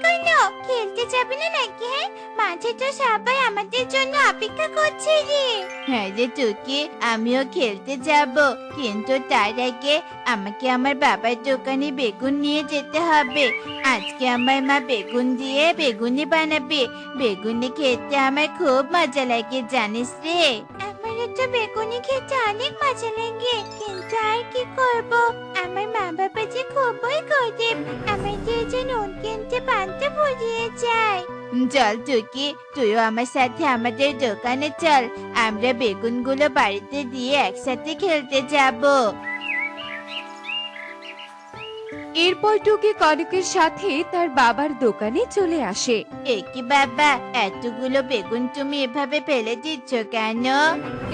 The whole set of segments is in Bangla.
কেন? খেলতে যাবি না নাকি? হ্যাঁ, মাঠে তো সবাই আমাদের জন্য অপেক্ষা করছে রে। হ্যাঁ রে টুকি, আমিও খেলতে যাব, কিন্তু তার আগে আমাকে আমার বাবার দোকানে বেগুন নিয়ে যেতে হবে। আজকে আমার মা বেগুন দিয়ে বেগুনি বানাবে। বেগুনি খেতে আমার খুব মজা লাগে, জানিস রে। আমারও তো বেগুনি খেতে অনেক মজা লাগে, কিন্তু আর কি করব, আমার মা বাবা যে খুবই গরিব, আমাদের যে নুন কিনতে পান্তা ফুরিয়ে যায়। চল টুকি, তুইও আমার সাথে আমাদের দোকানে চল, আমরা বেগুনগুলো বাড়িতে দিয়ে একসাথে খেলতে যাব। এরপর টুকি কনকের সাথে তার বাবার দোকানে চলে আসে। একি বাবা, এতগুলো বেগুন তুমি এভাবে ফেলে দিচ্ছ কেন?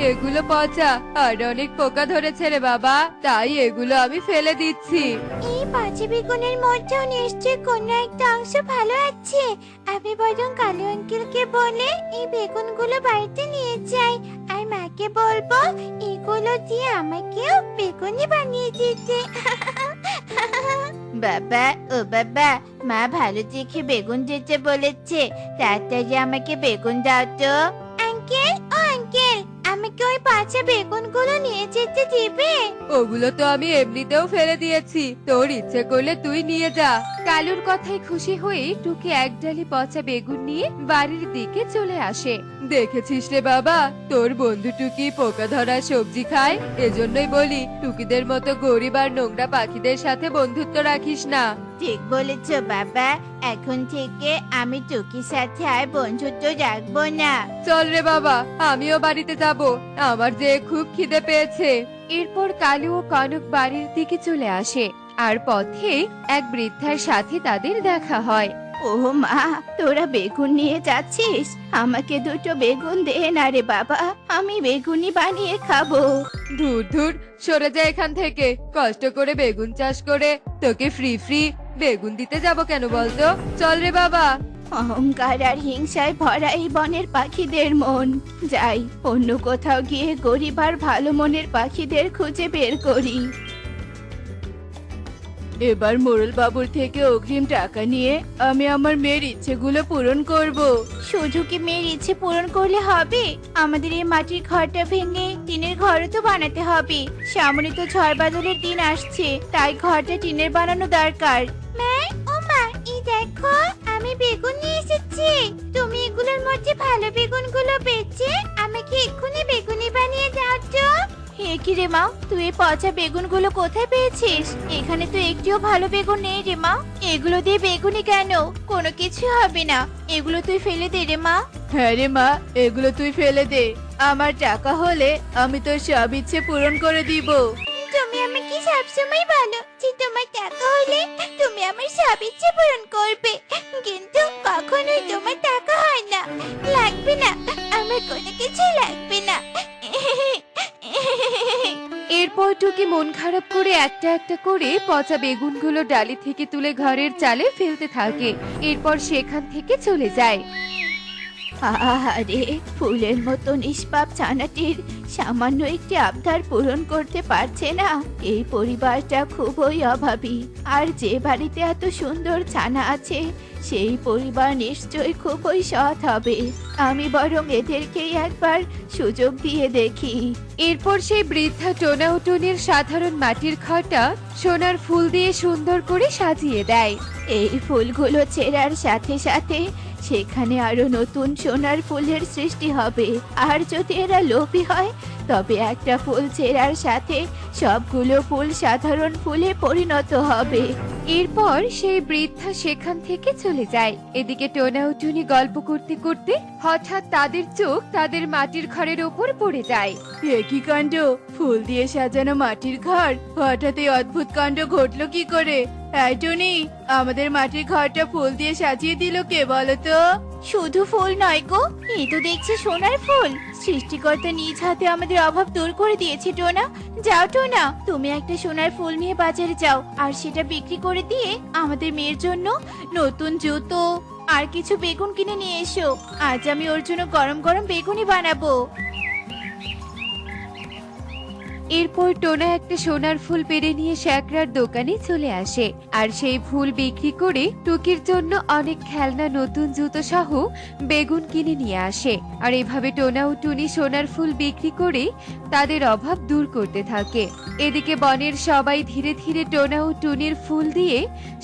এগুলো পচা আর অনেক পোকা ধরেছে রে বাবা, তাই এগুলো আমি ফেলে দিচ্ছি। এই পচা বেগুনের মধ্যেও নিশ্চয়ই কোনো একটা অংশ ভালো আছে। আমি বরং কালু আঙ্কেলকে বলে এই বেগুনগুলো বাড়িতে নিয়ে যাই, আর মাকে বলবো এগুলো দিয়ে আমাকেও বেগুনি বানিয়ে দিতে। বাবা, ও বাবা, মা ভালো দেখে বেগুন দিতে বলেছে, তাড়াতাড়ি আমাকে বেগুন দাও তো। আঙ্কেল, ও আঙ্কেল, আমাকে ওই পচা বেগুনগুলো নিয়ে যেতে দিবে? ওগুলো তো আমি এমনিতেও ফেলে দিয়েছি, তোর ইচ্ছে করলে তুই নিয়ে যা। কালুর কথায় খুশি হয়ে টুকি এক ডালি পচা বেগুন নিয়ে বাড়ির দিকে চলে আসে। দেখেছিস রে বাবা, তোর বন্ধু টুকি পোকা ধরা সবজি খায়, এজন্যই বলি টুকিদের মতো গরিব আর নোংরা পাখিদের সাথে বন্ধুত্ব রাখিস না। ঠিক বলেছ বাবা, এখন থেকে আমি টুকির সাথে আর বন্ধুত্ব রাখবো না। চল রে বাবা, আমিও বাড়িতে যাব, আমার যে খুব খিদে পেয়েছে। এরপর কালু ও কনক বাড়ির দিকে চলে আসে, আর পথে এক বৃদ্ধার সাথে তাদের দেখা হয়। ও মা, তোরা বেগুন নিয়ে যাচ্ছিস? আমাকে দুটো বেগুন দে না রে বাবা, আমি বেগুনি বানিয়ে খাবো। ধুর ধুর, সরে যা এখান থেকে, কষ্ট করে বেগুন চাষ করে তোকে ফ্রি ফ্রি বেগুন দিতে যাব কেন বলতো? চল রে বাবা। অহংকার আর হিংসায় ভরা এই বনের পাখিদের মন। যাই, অন্য কোথাও গিয়ে গরিব আর ভালো মনের পাখিদের খুঁজে বের করি। এবার মোড়ল বাবুর থেকে অগ্রিম টাকা নিয়ে আমি আমার মেয়ের ইচ্ছেগুলো পূরণ করব। শুধু কি মেয়ের ইচ্ছে পূরণ করলে হবে? আমাদের এই মাটির ঘরটা ভেঙে টিনের ঘরও তো বানাতে হবে। সামনে তো ঝড় বাদলের দিন আসছে, তাই ঘরটা টিনের বানানো দরকার। মা, ও মা, এই দেখো আমি বেগুন নিয়ে এসেছি। তুমি এগুলোর মধ্যে ভালো বেগুনগুলো বেছে আমাকে এক্ষুনি বেগুনি বানিয়ে দাও তো। হে কি রে মা, তুই এই পচা বেগুনগুলো কোথায় পেয়েছিস? এখানে তো একটিও ভালো বেগুন নেই রে মা। এগুলো দিয়ে বেগুনি কেন? কোনো কিছু হবে না, এগুলো তুই ফেলে দে রে মা। হ্যাঁ রে মা, এগুলো তুই ফেলে দে, আমার টাকা হলে আমি তোর সব ইচ্ছে পূরণ করে দিব। তুমি আমাকে সবসময় বলো যে তোমার টাকা হলে তুমি আমার সব ইচ্ছে পূরণ করবে, কিন্তু কখনোই তোমার টাকা হয় না। লাগবে না, আমার কোনো কিছু লাগবে না। এরপর টুকি মন খারাপ করে একটা একটা করে পচা বেগুনগুলো ডালি থেকে তুলে ঘরের চালে ফেলতে থাকে। এরপর সেখান থেকে চলে যায়। আরে, ফুলের মতো নিষ্পাপ ছানাটির সামান্য একটি আবদার পূরণ করতে পারছে না। এই পরিবারটা খুবই অভাবী, আর যে বাড়িতে এত সুন্দর ছানা আছে সেই পরিবার নিশ্চয়ই খুবই সৎ হবে। আমি বরং এদেরকেই একবার সুযোগ দিয়ে দেখি। এরপর সেই বৃদ্ধা টোনা ও টুনির সাধারণ মাটির ঘরটা সোনার ফুল দিয়ে সুন্দর করে সাজিয়ে দেয়। এই ফুলগুলো ছেঁড়ার সাথে সাথে সেখানে আরো নতুন সোনার ফুলের সৃষ্টি হবে। আর যদি এরা লোভী হয় তবে একটা ফুল ছেঁড়ার সাথে সবগুলো ফুল সাধারণ ফুলে পরিণত হবে। এরপর সেই বৃদ্ধা সেখান থেকে চলে যায়। এদিকে টোনা ও টুনি গল্প করতে করতে হঠাৎ তাদের চোখ তাদের মাটির ঘরের উপর পড়ে যায়। এ কি কাণ্ড! ফুল দিয়ে সাজানো মাটির ঘর, হঠাৎ এই অদ্ভুত কাণ্ড ঘটলো কি করে? এই টুনি, আমাদের মাটির ঘরটা ফুল দিয়ে সাজিয়ে দিল কে বলো তো? শুধু ফুল নয় গো, এই তো দেখছি সোনার ফুল। সৃষ্টিকর্তা নিজ হাতে আমাদের অভাব দূর করে দিয়েছে টোনা। যাও টোনা, তুমি একটা সোনার ফুল নিয়ে বাজারে যাও, আর সেটা বিক্রি করে দিয়ে আমাদের মেয়ের জন্য নতুন জুতো আর কিছু বেগুন কিনে নিয়ে এসো। আজ আমি ওর জন্য গরম গরম বেগুনি বানাবো। এরপর টোনা একটা সোনার ফুল পেড়ে নিয়ে শ্যাকরার দোকানে চলে আসে আর সেই ফুল বিক্রি করে টুকির জন্য অনেক খেলনা, নতুন জুতো সহ বেগুন কিনে নিয়ে আসে। আর এভাবে টোনা ও টুনি সোনার ফুল বিক্রি করে তাদের অভাব দূর করতে থাকে। এদিকে বনের সবাই ধীরে ধীরে টোনা ও টুনির ফুল দিয়ে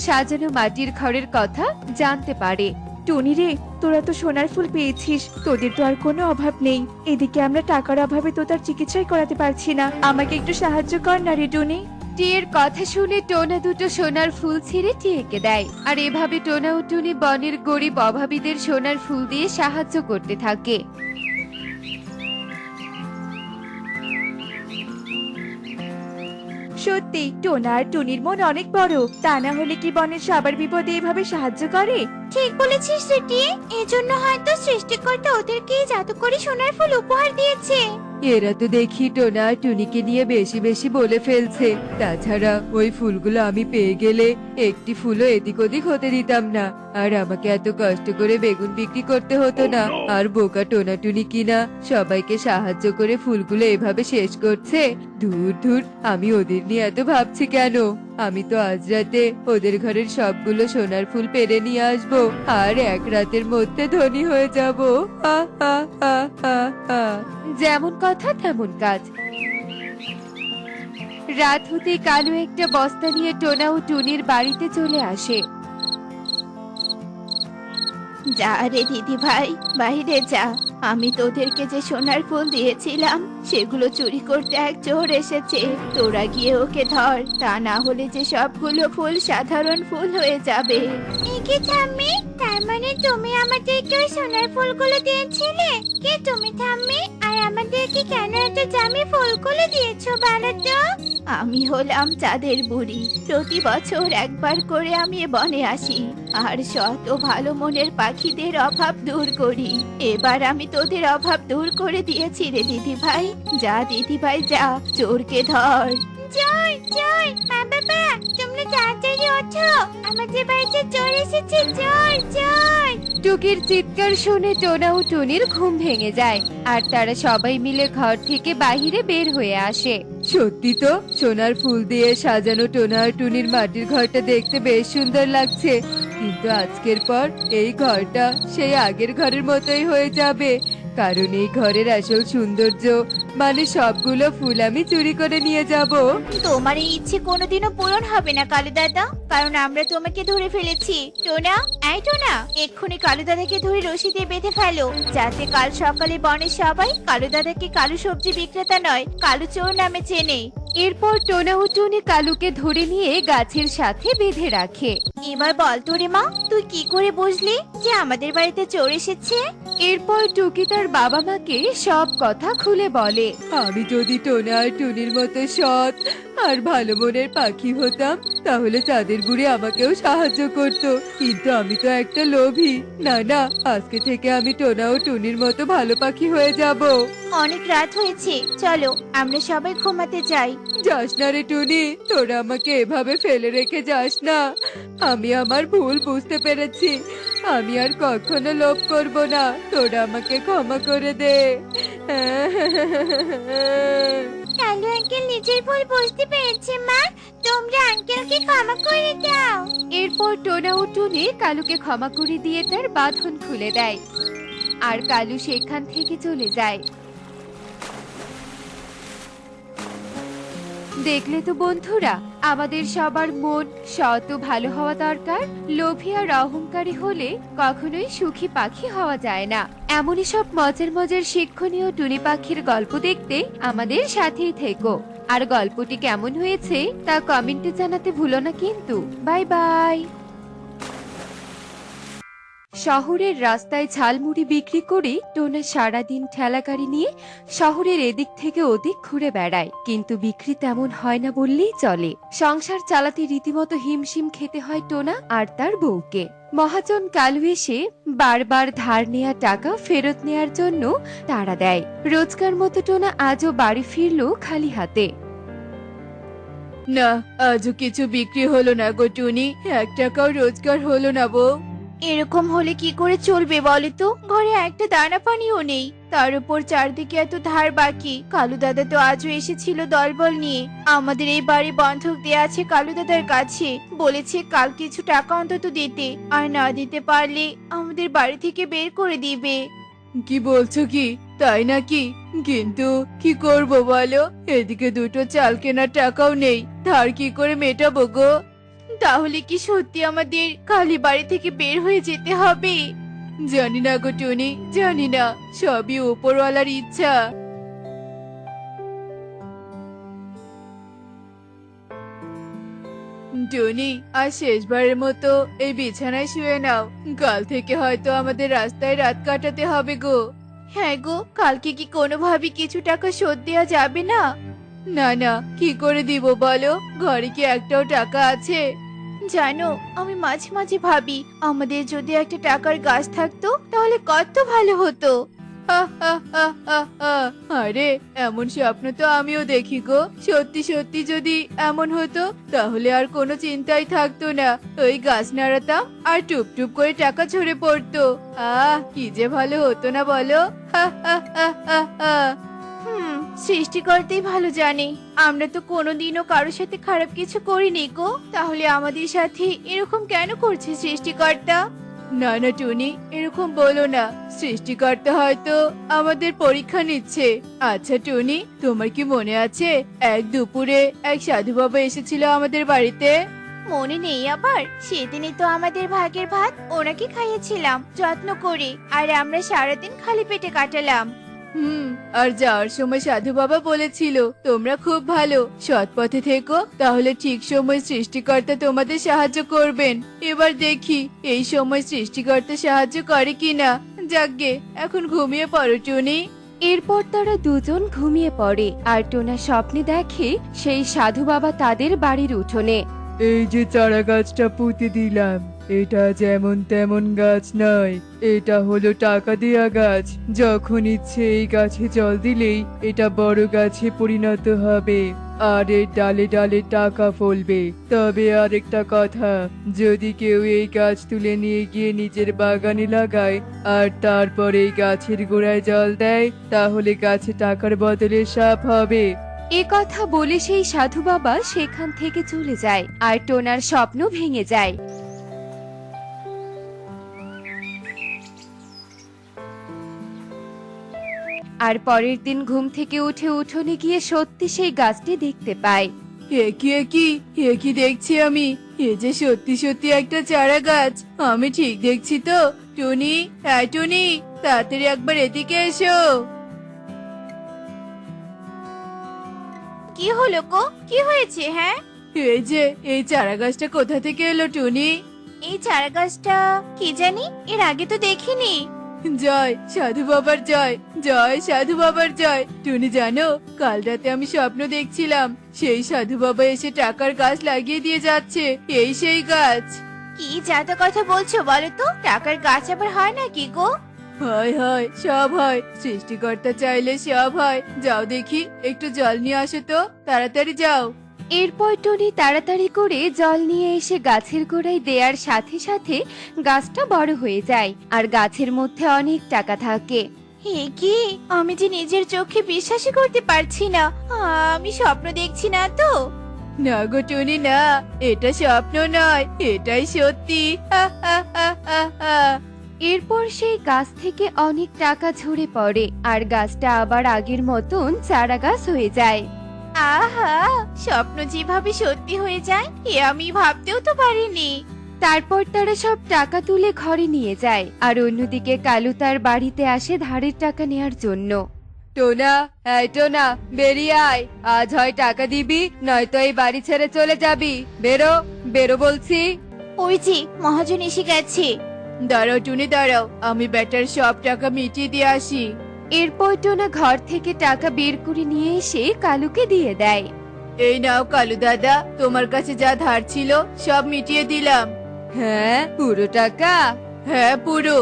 সাজানো মাটির ঘরের কথা জানতে পারে। টুনি রে, তোরা তো সোনার ফুল পেয়েছিস, তোদের তো আর কোনো অভাব নেই। এদিকে আমরা টাকার অভাবে তো তার চিকিৎসাই করাতে পারছি না, আমাকে একটু সাহায্য কর না রে টুনি। টিয়ের কথা শুনে টোনা দুটো সোনার ফুল ছিঁড়ে টিয়েকে দেয়। আর এভাবে টোনা ও টুনি বনের গরিব অভাবীদের সোনার ফুল দিয়ে সাহায্য করতে থাকে। সত্যি টোনা আর টুনির মন অনেক বড়, তা না হলে কি বনের সবার বিপদে এভাবে সাহায্য করে? ঠিক বলেছিস রে, এজন্য হয়তো সৃষ্টিকর্তা ওদেরকে জাদু করে সোনার ফুল উপহার দিয়েছে। এরা তো দেখি টোনা আর টুনিকে নিয়ে বেশি বেশি বলে ফেলছে। তাছাড়া ওই ফুলগুলো আমি পেয়ে গেলে একটি ফুলও এদিক ওদিক হতে দিতাম না, আর আমাকে এত কষ্ট করে বেগুন বিক্রি করতে হতো না। আর বোকা টোনা টুনি কিনা সবাইকে সাহায্য করে ফুলগুলো এভাবে শেষ করছে। দূর দূর, আমি ওদের নিয়ে এত ভাবছি কেন? আমি তো আজ রাতে ওদের ঘরের সবগুলো সোনার ফুল পেরে নিয়ে আসবো আর এক রাতের মধ্যে ধনী হয়ে যাব। যেমন কথা তেমন কাজ। রাত হতে কালু একটা বস্তা নিয়ে টোনা ও টুনির বাড়িতে চলে আসে। যা রে দিদি ভাই, বাইরে যা। আমি তোদেরকে যে সোনার ফুল দিয়েছিলাম সেগুলো চুরি করতে এক চোর এসেছে, তোরা গিয়ে ওকে ধর, তা না হলে যে সবগুলো ফুল সাধারণ ফুল হয়ে যাবে। একে ঠাম্মি, তার মানে তুমি আমাদেরকে ওই সোনার ফুলগুলো দিয়েছিলে? কে তুমি ঠাম্মি? আর আমাদেরকে কেন এত দামি ফুলগুলো দিয়েছো বলো তো? আমি হলাম চাঁদের বুড়ি, প্রতি বছর একবার করে আমি এ বনে আসি আর শত ভালো মনের পাখিদের অভাব দূর করি। এবার আমি তোদের অভাব দূর করে দিয়েছি রে দিদি ভাই। যা দিদি ভাই যা, চোরকে ধর। জয় জয়, মা বাবা তোমরা তাড়াতাড়ি ওঠো, আমাদের বাড়িতে চোর এসেছে, চোর চোর। টুকির চিৎকার শুনে টোনা ও টুনির ঘুম ভেঙে যায় আর তারা সবাই মিলে ঘর থেকে বাইরে বের হয়ে আসে। সত্যি তো, সোনার ফুল দিয়ে সাজানো টোনা আর টুনির মাটির ঘরটা দেখতে বেশ সুন্দর লাগছে, কিন্তু আজকের পর এই ঘরটা সেই আগের ঘরের মতোই হয়ে যাবে, কারণ এই ঘরের আসল সৌন্দর্য মানে সবগুলো ফুল আমি চুরি করে নিয়ে যাব। তোমার এই ইচ্ছে কোনোদিনও পূরণ হবে না কালু দাদা, কারণ আমরা তোমাকে ধরে ফেলেছি। টোনা, এই টোনা, এক্ষুনি কালু দাদাকে ধরে রশি দিয়ে বেঁধে ফেলো, যাতে কাল সকালে বনের সবাই কালু দাদাকে কালু সবজি বিক্রেতা নয়, কালু চোর নামে চেনে। এরপর টোনা ও টুনি কালুকে ধরে নিয়ে গাছের সাথে বেঁধে রাখে। এবার বল তো রে মা, তুই কি করে বুঝলি যে আমাদের বাড়িতে চোর এসেছে? এরপর টুকি তার বাবা মাকে সব কথা খুলে বলে। আমি যদি টোনা আর টুনির মতো সৎ আর ভালো মনের পাখি হতাম তাহলে চাঁদের বুড়ি আমাকেও সাহায্য করত, কিন্তু আমি তো একটা লোভী। না না, আজকে থেকে আমি টোনা ও টুনির মতো ভালো পাখি হয়ে যাব। অনেক রাত হয়েছে, চলো আমরা সবাই ঘুমাতে যাই। যাস না রে টুনি, তোরা আমাকে এভাবে ফেলে রেখে যাস না। আমি আমার ভুল বুঝতে পেরেছি, আমি আর কখনো লোভ করব না, তোরা আমাকে ক্ষমা করে দে। কালু আঙ্কেল নিজের ভুল বুঝতে পেরেছে মা, তোমরা আঙ্কেলকে ক্ষমা করে দাও। এরপর টোনা ও টুনি কালুকে ক্ষমা করে দিয়ে তার বাঁধন খুলে দেয় আর কালু সেখান থেকে চলে যায়। দেখলে তো বন্ধুরা, আমাদের সবার মন সৎ ও ভালো হওয়া দরকার। লোভী আর অহংকারী হলে কখনোই সুখী পাখি হওয়া যায় না। এমনই সব মজার মজার শিক্ষণীয় টুনি পাখির গল্প দেখতে আমাদের সাথেই থেকো। আর গল্পটি কেমন হয়েছে তা কমেন্টে জানাতে ভুলো না কিন্তু। Bye bye. শহরের রাস্তায় ঝালমুড়ি বিক্রি করে টোনা সারাদিন ঠেলাগাড়ি নিয়ে শহরের এদিক থেকে ওদিক ঘুরে বেড়ায়, কিন্তু বিক্রি তেমন হয় না বললেই চলে। সংসার চালাতে রীতিমতো হিমশিম খেতে হয় টোনা আর তার বউকে। মহাজন কালু এসে বারবার ধার নেয়া টাকা ফেরত নেয়ার জন্য তাড়া দেয়। রোজকার মতো টোনা আজও বাড়ি ফিরলো খালি হাতে। না, আজও কিছু বিক্রি হলো না গো টুনি, 1 টাকাও রোজগার হলো না বউ। এরকম হলে কি করে চলবে বলো তো? ঘরে একটা দানা পানিও নেই, তার উপর চারদিকে এত ধার বাকি। কালু দাদা তো আজও এসেছিল দলবল নিয়ে। আমাদের এই বাড়ি বন্ধক দেয়া আছে কালু দাদার কাছে, বলেছে কাল কিছু টাকা অন্তত দিতে, আর না দিতে পারলে আমাদের বাড়ি থেকে বের করে দিবে। কি বলছো কি? তাই নাকি? কিন্তু কি করব বলো, এদিকে দুটো চাল কেনার টাকাও নেই, ধার কি করে মেটাবো গো? তাহলে কি সত্যি আমাদের কালী বাড়ি থেকে বের হয়ে যেতে হবে? জানি না গো টুনি, জানি না, সবই উপরওয়ালার ইচ্ছা। টুনি, আর শেষবারের মতো এই বিছানায় শুয়ে নাও, কাল থেকে হয়তো আমাদের রাস্তায় রাত কাটাতে হবে গো। হ্যাঁ গো, কালকে কি কোনোভাবে কিছু টাকা শোধ দেওয়া যাবে না? না না, কি করে দিব বলো, ঘরে কি একটাও টাকা আছে? জানো, আমি মাঝে মাঝে ভাবি আমাদের যদি একটা টাকার গাছ থাকতো তাহলে কত ভালো হতো। হা, হা, হা, হা, হা। আরে, এমন স্বপ্ন তো আমিও দেখি গো। সত্যি সত্যি যদি এমন হতো তাহলে আর কোনো চিন্তাই থাকতো না। ওই গাছ নাড়াতাম আর টুপ টুপ করে টাকা ঝরে পড়তো। কি যে ভালো হতো না বলো। হা, হা, হা, হা, হা। সৃষ্টিকর্তাই ভালো জানে, আমরা তো কোনোদিনও কারোর সাথে খারাপ কিছু করিনি গো, তাহলে আমাদের সাথে এরকম কেন করছে সৃষ্টিকর্তা? না না টুনি, এরকম বলো না, সৃষ্টিকর্তা হয়তো আমাদের পরীক্ষা নিচ্ছে। আচ্ছা টুনি, তোমার কি মনে আছে এক দুপুরে এক সাধু বাবা এসেছিল আমাদের বাড়িতে? মনে নেই আবার? সেদিনই তো আমাদের ভাগের ভাত ওনাকে খাইয়েছিলাম যত্ন করে, আর আমরা সারাদিন খালি পেটে কাটালাম। আর যাওয়ার সময় সাধু বাবা বলেছিল তোমরা খুব ভালো, সৎ পথে থেকো, তাহলে ঠিক সময় সৃষ্টিকর্তা তোমাদের সাহায্য করবেন। এবার দেখি এই সময় সৃষ্টিকর্তা সাহায্য করে কিনা। যাকগে, এখন ঘুমিয়ে পড়ো টুনি। এরপর তারা দুজন ঘুমিয়ে পড়ে আর টোনা স্বপ্নে দেখে সেই সাধু বাবা তাদের বাড়ির উঠোনে। এই যে চারা গাছটা পুঁতে দিলাম, এটা যেমন তেমন গাছ নয়, এটা হলো টাকা দেয়া গাছ। যখন ইচ্ছে এই গাছে জল দিলেই এটা বড় গাছে পরিণত হবে, আর এর ডালে ডালে টাকা ফলবে। তবে আরেকটা কথা, যদি কেউ এই গাছ তুলে নিয়ে গিয়ে নিজের বাগানে লাগায় আর তারপর এই গাছের গোড়ায় জল দেয়, তাহলে গাছে টাকার বদলে সাপ হবে। এ কথা বলে সেই সাধু বাবা সেখান থেকে চলে যায় আর টোনার স্বপ্ন ভেঙে যায়। আর পরের দিন ঘুম থেকে উঠে উঠোনে গিয়ে সত্যি সেই গাছটি দেখতে পায়। এ কি দেখছি আমি? এ যে সত্যি সত্যি একটা চারা গাছ। আমি ঠিক দেখছি তো? টুনি, হ্যাঁ টুনি, তাড়াতাড়ি একবার এদিকে এসো। কি হলো গো? কি হয়েছে? হ্যাঁ, এই যে এই চারা গাছটা কোথা থেকে এলো টুনি? এই চারা গাছটা কি জানি, এর আগে তো দেখিনি। জয় সাধু বাবার জয়, জয় সাধু বাবার জয়। টুনি জানো, কাল রাতে আমি স্বপ্ন দেখছিলাম সেই সাধু বাবা এসে টাকার গাছ লাগিয়ে দিয়ে যাচ্ছে। এই সেই গাছ। কি যাতা কথা বলছো বলো তো? টাকার গাছ আবার হয় নাকি গো? হয় হয়, সব হয়, সৃষ্টিকর্তা চাইলে সব হয়। যাও দেখি, একটু জল নিয়ে আসো তো, তাড়াতাড়ি যাও। এরপর টনি তাড়াতাড়ি করে জল নিয়ে এসে গাছের গোড়ায় দেওয়ার সাথে সাথে গাছটা বড় হয়ে যায় আর গাছের মধ্যে অনেক টাকা থাকে। হে কি, আমি যে নিজের চোখে বিশ্বাসই করতে পারছি না। আমি স্বপ্ন দেখছি না তো? না গো টুনি, না, এটা স্বপ্ন নয়, এটাই সত্যি। হা, হা, হা, হা, হা। এরপর সেই গাছ থেকে অনেক টাকা ঝরে পড়ে আর গাছটা আবার আগের মতন চারা গাছ হয়ে যায়। আহা, স্বপ্ন যেভাবে সত্যি হয়ে যায় এ আমি ভাবতেও তো পারিনি। তারপর তারা সব টাকা তুলে ঘরে নিয়ে যায় আর অন্যদিকে কালু তার বাড়িতে আসে ধারের টাকা নেয়ার জন্য। টোনা, এই টোনা, বেরিয়ে আয়। আজ হয় টাকা দিবি, নয়তো এই বাড়ি ছেড়ে চলে যাবি। বেরো, বেরো বলছি। ওই যে মহাজন এসে গেছে। দাঁড়াও টুনি, দাঁড়াও, আমি বেটার সব টাকা মিটিয়ে দিয়ে আসি। এরপর টোনা ঘর থেকে টাকা বের করে নিয়ে এসে কালুকে দিয়ে দেয়। এই নাও কালু দাদা, তোমার কাছে যা ধার ছিল সব মিটিয়ে দিলাম। হ্যাঁ, পুরো টাকা? হ্যাঁ পুরো।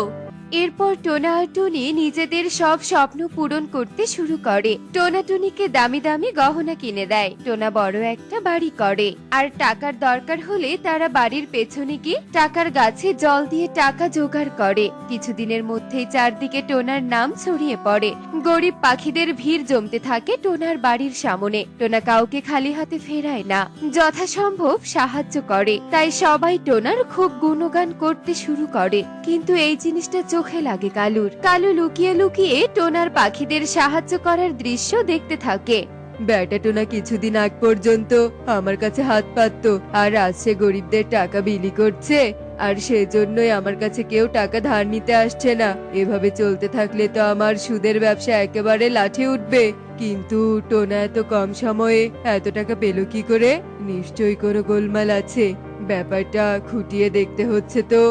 এরপর টোনা আর টুনি নিজেদের সব স্বপ্ন পূরণ করতে শুরু করে। টোনা টুনিকে দামি দামি গহনা কিনে দেয়, টোনা বড় একটা বাড়ি করে। আর টাকার দরকার হলে তারা বাড়ির পেছনে গিয়ে টাকার গাছে জল দিয়ে টাকা জোগাড় করে। কিছুদিনের মধ্যেই চারদিকে টোনার নাম ছড়িয়ে পড়ে। গরিব পাখিদের ভিড় জমতে থাকে টোনার বাড়ির সামনে। টোনা কাউকে খালি হাতে ফেরায় না, যথাসম্ভব সাহায্য করে। তাই সবাই টোনার খুব গুণগান করতে শুরু করে। কিন্তু এই জিনিসটা চোখে লাগে কালুর। কালু লুকিয়ে লুকিয়ে টোনার পাখিদের সাহায্য করার দৃশ্য দেখতে থাকে। বেটা টোনা কিছুদিন আগ পর্যন্ত আমার কাছে হাত পাততো, আর আজ সে গরিবদের টাকা বিলি করছে। আর সেজন্যই আমার কাছে কেউ টাকা ধার নিতে আসছে না। এভাবে চলতে থাকলে তো আমার সুদের ব্যবসা একেবারে লাঠে উঠবে। কিন্তু টোনা এত কম সময়ে এত টাকা পেল কি করে? নিশ্চয়ই কোনো গোলমাল আছে, ব্যাপারটা খুঁটিয়ে দেখতে হচ্ছে তো।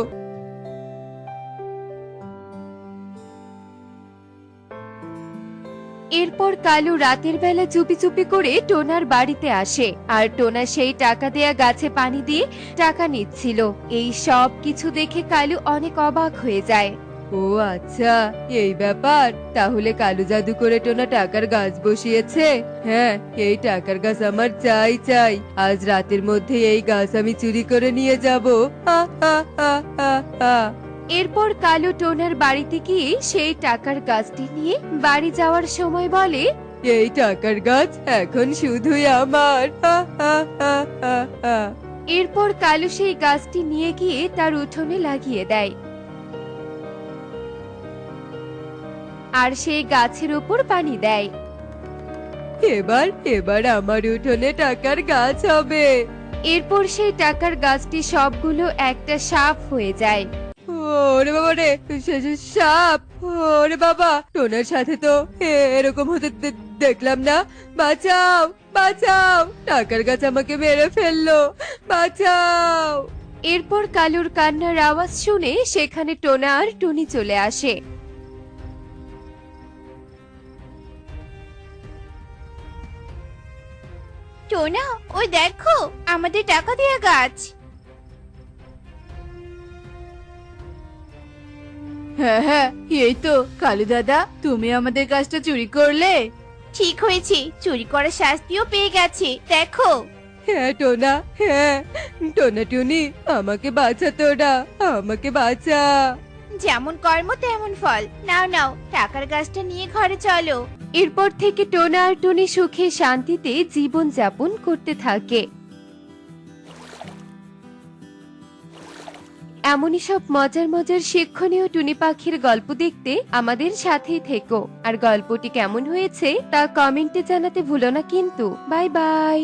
এরপর কালু রাতের বেলা চুপি চুপি করে টোনার বাড়িতে আসে। আর টোনা সেই টাকা দেয়া গাছে পানি দিয়ে টাকা নিচ্ছিল। এই সব কিছু দেখে কালু অনেক অবাক হয়ে যায়। ও আচ্ছা, এই ব্যাপার। তাহলে কালু জাদু করে টোনা টাকার গাছ বসিয়েছে। হ্যাঁ, এই টাকার গাছ আমার চাই চাই। আজ রাতের মধ্যে এই গাছ আমি চুরি করে নিয়ে যাব। হা হা হা হা হা। এরপর কালু টোনার বাড়িতে গিয়ে সেই টাকার গাছটি নিয়ে বাড়ি যাওয়ার সময় বলে, এই টাকার গাছ এখন শুধুই আমার। হা হা হা হা হা। এরপর কালু সেই গাছটি নিয়ে গিয়ে তার উঠোনে লাগিয়ে দেয়। আর সেই গাছের উপর পানি দেয়। এবার এবার আমার উঠোনে টাকার গাছ হবে। এরপর সেই টাকার গাছটি সবগুলো একটা সাপ হয়ে যায়। ওরে বাবা রে, সাপ! ওরে বাবা, টোনার সাথে তো এরকম হতে দেখলাম না। বাঁচাও, বাঁচাও! টাকার গাছ আমাকে মেরে ফেললো, বাঁচাও! এরপর কালুর কান্নার আওয়াজ শুনে সেখানে টোনা আর টুনি চলে আসে। টোনা, ওই দেখো আমাদের টাকা দেয়া গাছ। হ্যাঁ হ্যাঁ, এই তো। কালু দাদা, তুমি আমাদের গাছটা চুরি করলে। ঠিক হয়েছে, চুরি করার শাস্তিও পেয়ে গেছে, দেখো। হ্যাঁ টোনা, হ্যাঁ। টোনা টুনি, আমাকে বাঁচা তোরা, আমাকে বাঁচা। যেমন কর্ম তেমন ফল। নাও নাও, টাকার গাছটা নিয়ে ঘরে চলো। এরপর থেকে টোনা আর টুনি সুখে শান্তিতে জীবন যাপন করতে থাকে। এমনই সব মজার মজার শিক্ষণীয় টুনি পাখির গল্প দেখতে আমাদের সাথেই থেকো। আর গল্পটি কেমন হয়েছে তা কমেন্টে জানাতে ভুলো না কিন্তু। Bye bye.